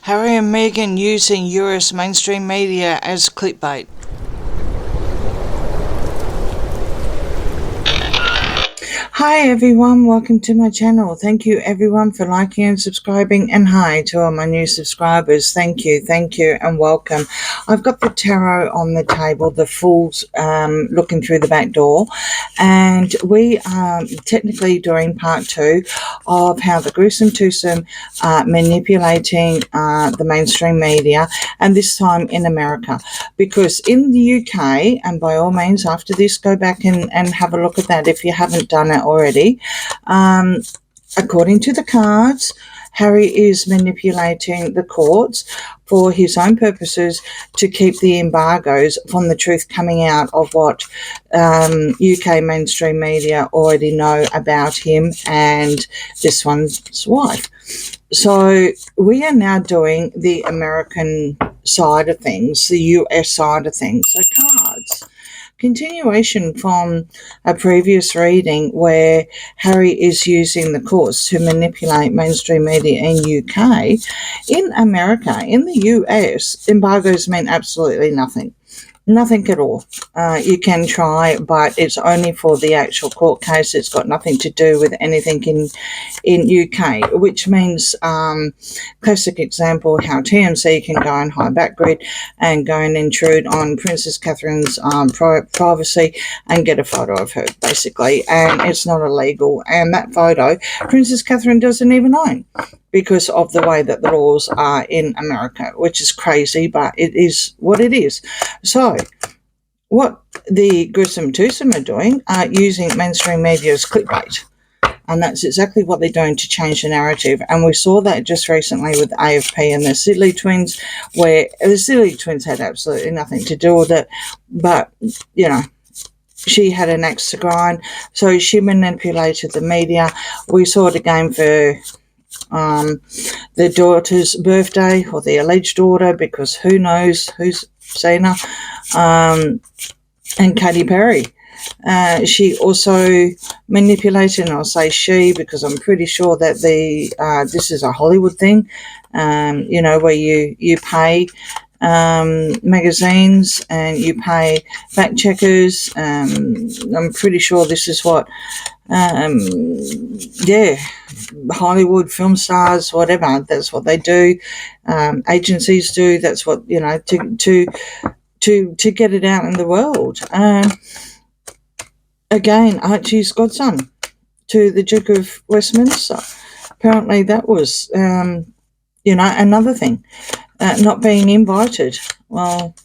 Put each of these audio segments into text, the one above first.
Harry and Meghan using US mainstream media as clickbait. Hi everyone, welcome to my channel. Thank you everyone for liking and subscribing, and hi to all my new subscribers. Thank you and welcome. I've got the tarot on the table, the Fool's looking through the back door, and we are technically doing part 2 of how the gruesome twosome manipulating the mainstream media, and this time in America, because in the UK, and by all means after this go back and have a look at that if you haven't done it already. According to the cards, Harry is manipulating the courts for his own purposes to keep the embargoes from the truth coming out of what UK mainstream media already know about him and this one's wife. So we are now doing the American side of things, the US side of things. So cards. Continuation from a previous reading where Harry is using the courts to manipulate mainstream media in UK. In America, in the US, embargoes mean absolutely nothing. Nothing at all. You can try, but it's only for the actual court case. It's got nothing to do with anything in UK, which means, classic example, how TMZ can go and hide backgrid and go and intrude on Princess Catherine's privacy and get a photo of her, basically, and it's not illegal. And that photo, Princess Catherine doesn't even own, because of the way that the laws are in America, which is crazy, but it is what it is. So what the gruesome twosome are doing are using mainstream media as clickbait. And that's exactly what they're doing to change the narrative. And we saw that just recently with AFP and the Sidley twins, where the Sidley twins had absolutely nothing to do with it. But, you know, she had an axe to grind. So she manipulated the media. We saw it again for the daughter's birthday, or the alleged daughter, because who knows who's seen her, and Katy Perry. She also manipulated, and I'll say she because I'm pretty sure that this is a Hollywood thing, you know, where you pay magazines and you pay fact checkers. I'm pretty sure this is what Hollywood film stars, whatever, that's what they do. Agencies do. That's what, you know, to get it out in the world. Again, Archie's godson to the Duke of Westminster. Apparently that was you know, another thing, not being invited. Well,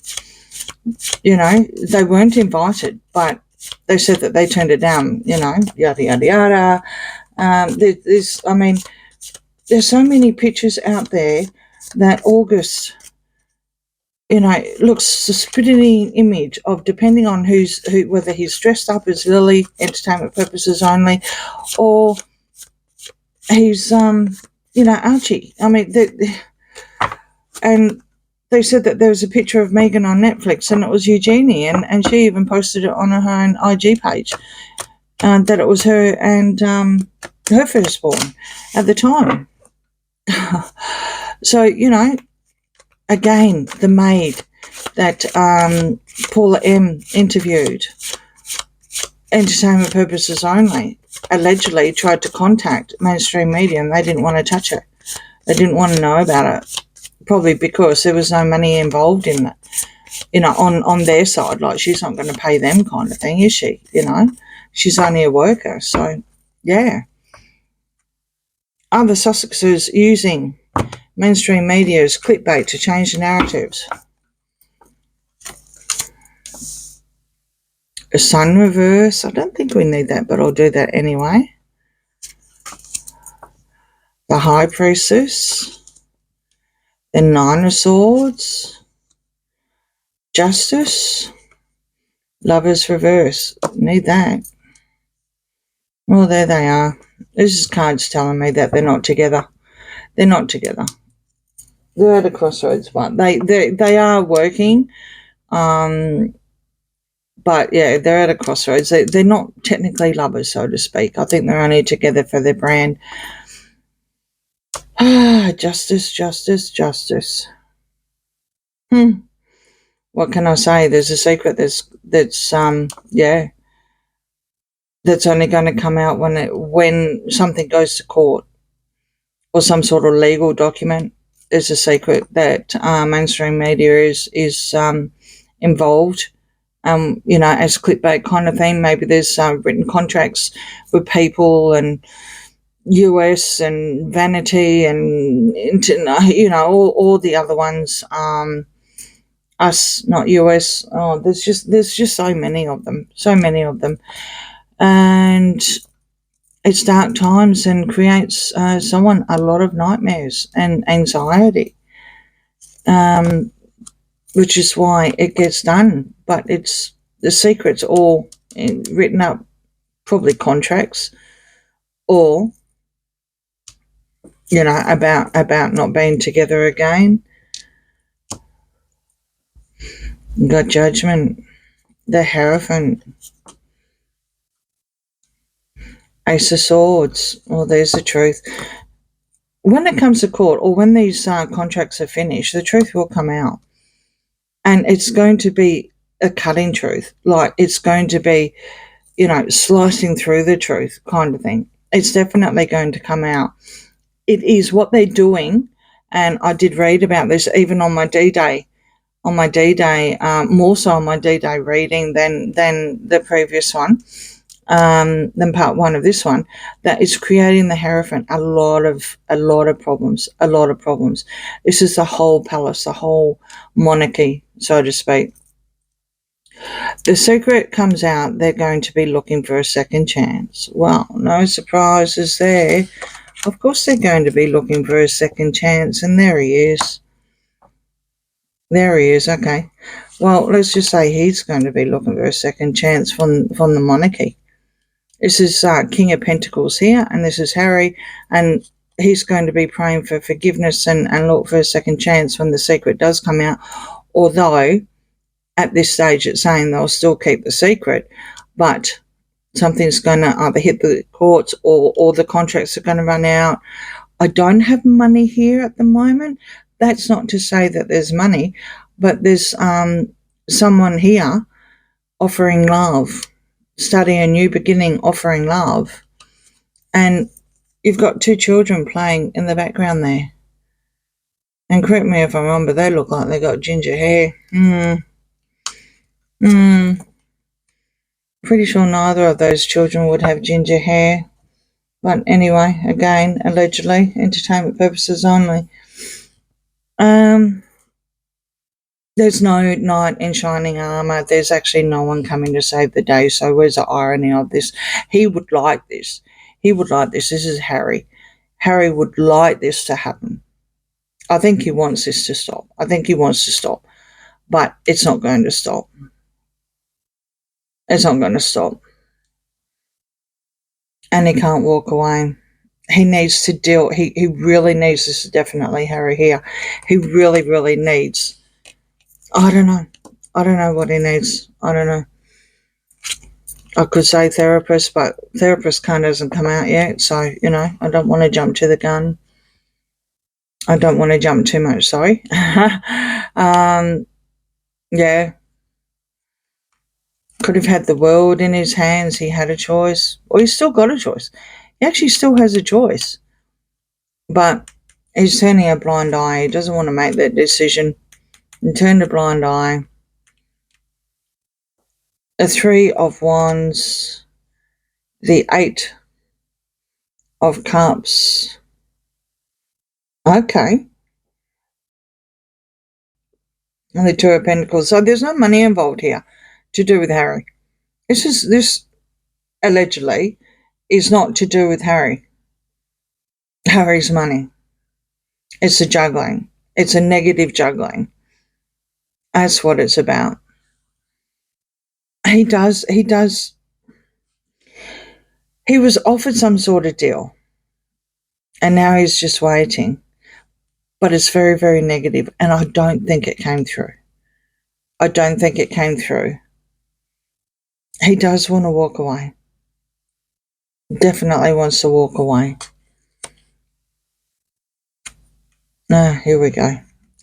you know, they weren't invited, but they said that they turned it down, you know, yada, yada, yada. I mean, there's so many pictures out there that August, you know, looks a spitting image of, depending on whether he's dressed up as Lily, entertainment purposes only, or he's, you know, Archie. I mean, and they said that there was a picture of Meghan on Netflix, and it was Eugenie, and she even posted it on her own IG page, that it was her and her firstborn at the time. So, you know, again, the maid that Paula M interviewed, entertainment purposes only, allegedly tried to contact mainstream media and they didn't want to touch her. They didn't want to know about it. Probably because there was no money involved in it, you know, on their side. Like, she's not going to pay them kind of thing, is she? You know, she's only a worker. So, yeah. Are the Sussexes using mainstream media as clickbait to change the narratives? A sun reverse. I don't think we need that, but I'll do that anyway. The High Priestess. The Nine of Swords, Justice, Lovers Reverse. Need that. Well, there they are. This is cards telling me that they're not together. They're not together. They're at a crossroads, but they are working. But yeah, they're at a crossroads. They're not technically lovers, so to speak. I think they're only together for their brand. Justice, justice, justice. What can I say? There's a secret that's that's only going to come out when something goes to court or some sort of legal document. There's a secret that mainstream media is involved. As clickbait kind of thing. Maybe there's written contracts with people and US and Vanity and all the other ones. Us, not US. Oh, there's just so many of them, and it's dark times and creates someone a lot of nightmares and anxiety, which is why it gets done. But it's the secrets all written up, probably contracts, or about not being together again. You got Judgment, the Hierophant, Ace of Swords. Well, there's the truth. When it comes to court, or when these contracts are finished, the truth will come out. And it's going to be a cutting truth. Like, it's going to be, slicing through the truth kind of thing. It's definitely going to come out. It is what they're doing. And I did read about this even on my D-Day. More so on my D-Day reading than the previous one, than part one of this one, that is creating the Hierophant a lot of problems. This is the whole palace, the whole monarchy, so to speak. The secret comes out, they're going to be looking for a second chance. Well, no surprises there. Of course they're going to be looking for a second chance, and there he is. Okay. Well, let's just say he's going to be looking for a second chance from the monarchy. This is King of Pentacles here, and this is Harry, and he's going to be praying for forgiveness and look for a second chance when the secret does come out, although at this stage it's saying they'll still keep the secret, but something's going to either hit the courts or the contracts are going to run out. I don't have money here at the moment. That's not to say that there's money, but there's someone here offering love, starting a new beginning, offering love. And you've got two children playing in the background there. And correct me if I'm wrong, but they look like they got ginger hair. Pretty sure neither of those children would have ginger hair. But anyway, again, allegedly, entertainment purposes only. There's no knight in shining armour. There's actually no one coming to save the day. So where's the irony of this? He would like this. This is Harry. Harry would like this to happen. I think he wants this to stop. But it's not going to stop. And he can't walk away. He needs to deal. He really needs, this is definitely Harry here. He really, really needs. I don't know what he needs. I don't know. I could say therapist, but therapist kind of hasn't come out yet. So, I don't want to jump to the gun. I don't want to jump too much, sorry. Yeah. Could have had the world in his hands. He had a choice. Or he's still got a choice. He actually still has a choice. But he's turning a blind eye. He doesn't want to make that decision. And turn a blind eye. The Three of Wands. The Eight of Cups. Okay. And the Two of Pentacles. So there's no money involved here to do with Harry. This allegedly is not to do with Harry. Harry's money. It's a juggling. It's a negative juggling. That's what it's about. He was offered some sort of deal, and now he's just waiting. But it's very, very negative, and I don't think it came through. He does want to walk away. Definitely wants to walk away. Here we go.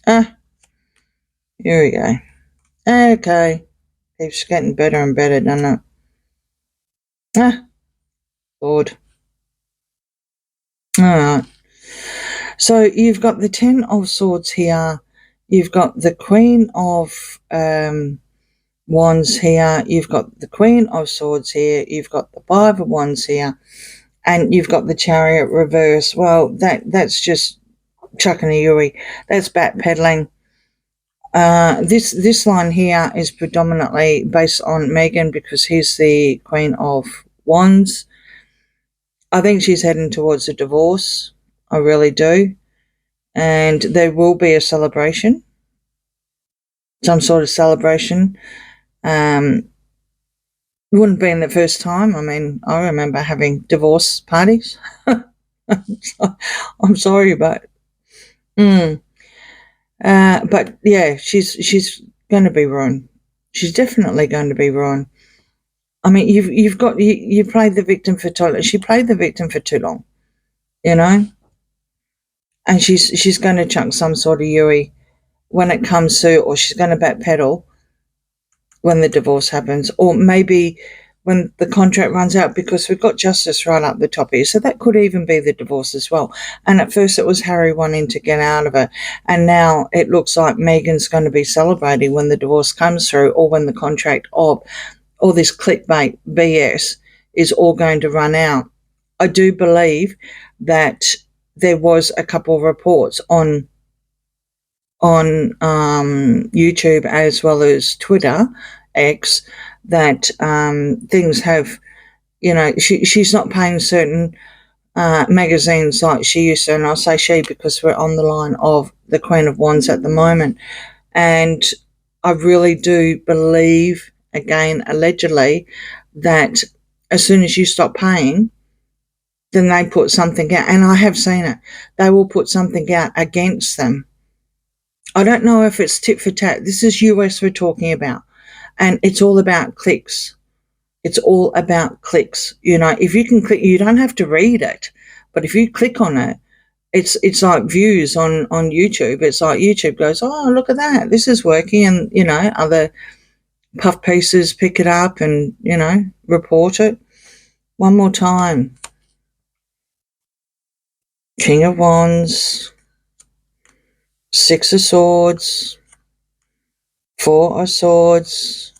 Here we go. Okay. Keeps getting better and better, doesn't it? Lord. All right. So you've got the 10 of Swords here. You've got the Queen of Wands here. You've got the Queen of Swords here. You've got the 5 of Wands here. And you've got the Chariot reverse. Well, that's just chucking a Yui. That's backpedaling. This line here is predominantly based on Meghan because he's the Queen of Wands. I think she's heading towards a divorce. I really do. And there will be a celebration, some sort of celebration. Wouldn't be the first time. I mean, I remember having divorce parties. I'm sorry, but but yeah, she's going to be ruined. She's definitely going to be ruined. I mean, you played the victim for too long. She played the victim for too long, you know, and she's going to chuck some sort of Yui when it comes to, or she's going to backpedal when the divorce happens, or maybe when the contract runs out, because we've got justice right up the top here. So that could even be the divorce as well. And at first it was Harry wanting to get out of it. And now it looks like Meghan's going to be celebrating when the divorce comes through, or when the contract of all this clickbait BS is all going to run out. I do believe that there was a couple of reports on YouTube as well as Twitter, X, that things have, she's not paying certain magazines like she used to, and I'll say she because we're on the line of the Queen of Wands at the moment. And I really do believe, again, allegedly, that as soon as you stop paying, then they put something out, and I have seen it. They will put something out against them. I don't know if it's tit for tat. This is US we're talking about, and it's all about clicks. It's all about clicks. If you can click, you don't have to read it, but if you click on it, it's like views on YouTube. It's like YouTube goes, oh, look at that, this is working, and other puff pieces pick it up and report it. One more time. King of Wands, 6 of Swords, 4 of Swords,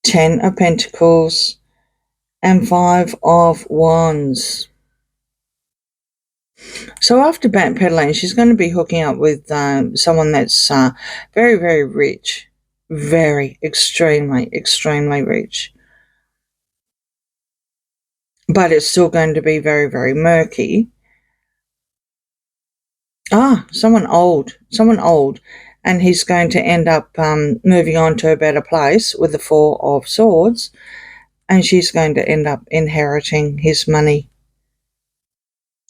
10 of Pentacles, and 5 of Wands. So after backpedaling, she's going to be hooking up with someone that's very, very rich. Very, extremely, extremely rich. But it's still going to be very, very murky. Someone old. And he's going to end up moving on to a better place with the 4 of Swords. And she's going to end up inheriting his money.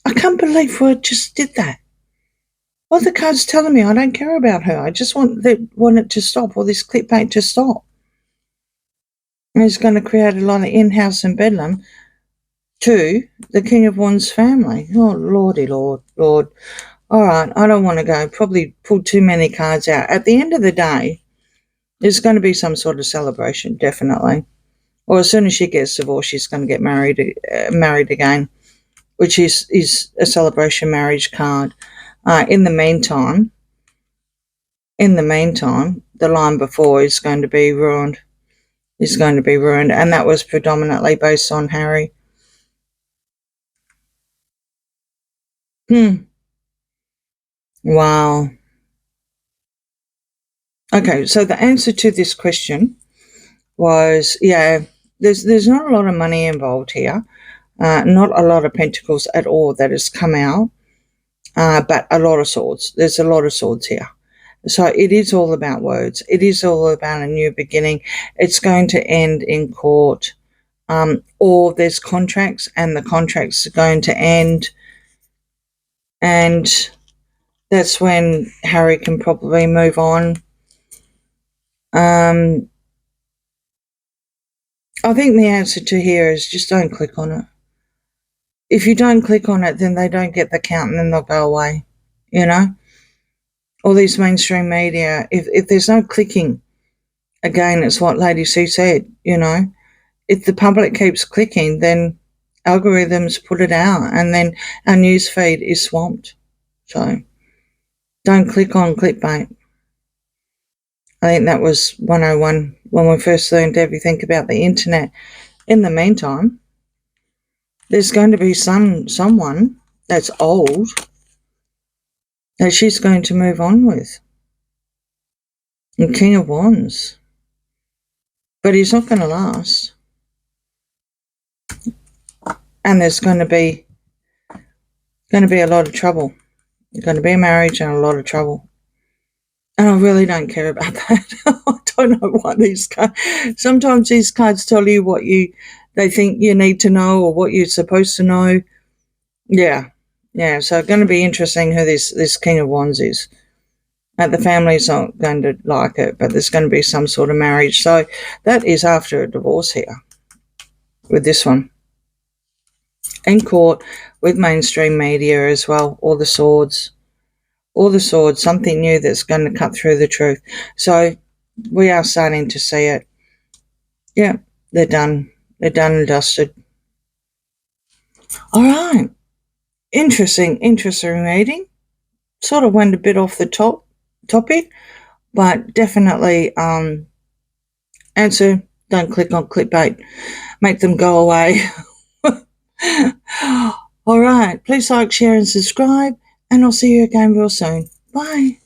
I can't believe Word just did that. Well, the card's telling me I don't care about her. I just want it to stop, or this clickbait to stop. And it's going to create a lot of in-house and bedlam to the King of Wands family. Oh, Lordy, Lord. All right, I don't want to go. Probably pulled too many cards out. At the end of the day, there's going to be some sort of celebration, definitely. Or as soon as she gets divorced, she's going to get married again, which is a celebration marriage card. In the meantime, the line before is going to be ruined. And that was predominantly based on Harry. Wow. Okay, so the answer to this question was, there's not a lot of money involved here, not a lot of pentacles at all that has come out, but a lot of swords. There's a lot of swords here. So it is all about words. It is all about a new beginning. It's going to end in court, or there's contracts, and the contracts are going to end, and that's when Harry can probably move on. I think the answer to here is just don't click on it. If you don't click on it, then they don't get the count and then they'll go away. you know, all these mainstream media. If there's no clicking, again, it's what Lady C said, you know, if the public keeps clicking, then algorithms put it out and then our news feed is swamped. So don't click on clickbait. I think that was 101 when we first learned everything about the internet. In the meantime, there's going to be someone that's old that she's going to move on with. The King of Wands. But he's not going to last. And there's going to be a lot of trouble. There's going to be a marriage and a lot of trouble. And I really don't care about that. I don't know what these cards. Sometimes these cards tell you what they think you need to know or what you're supposed to know. Yeah. So it's going to be interesting who this King of Wands is. The family's not going to like it, but there's going to be some sort of marriage. So that is after a divorce here with this one. In court with mainstream media as well, all the swords, something new that's going to cut through the truth. So we are starting to see it. Yeah, they're done. They're done and dusted. All right. Interesting reading. Sort of went a bit off the topic, but definitely answer, don't click on clickbait. Make them go away. All right. Please like, share and subscribe, and I'll see you again real soon. Bye.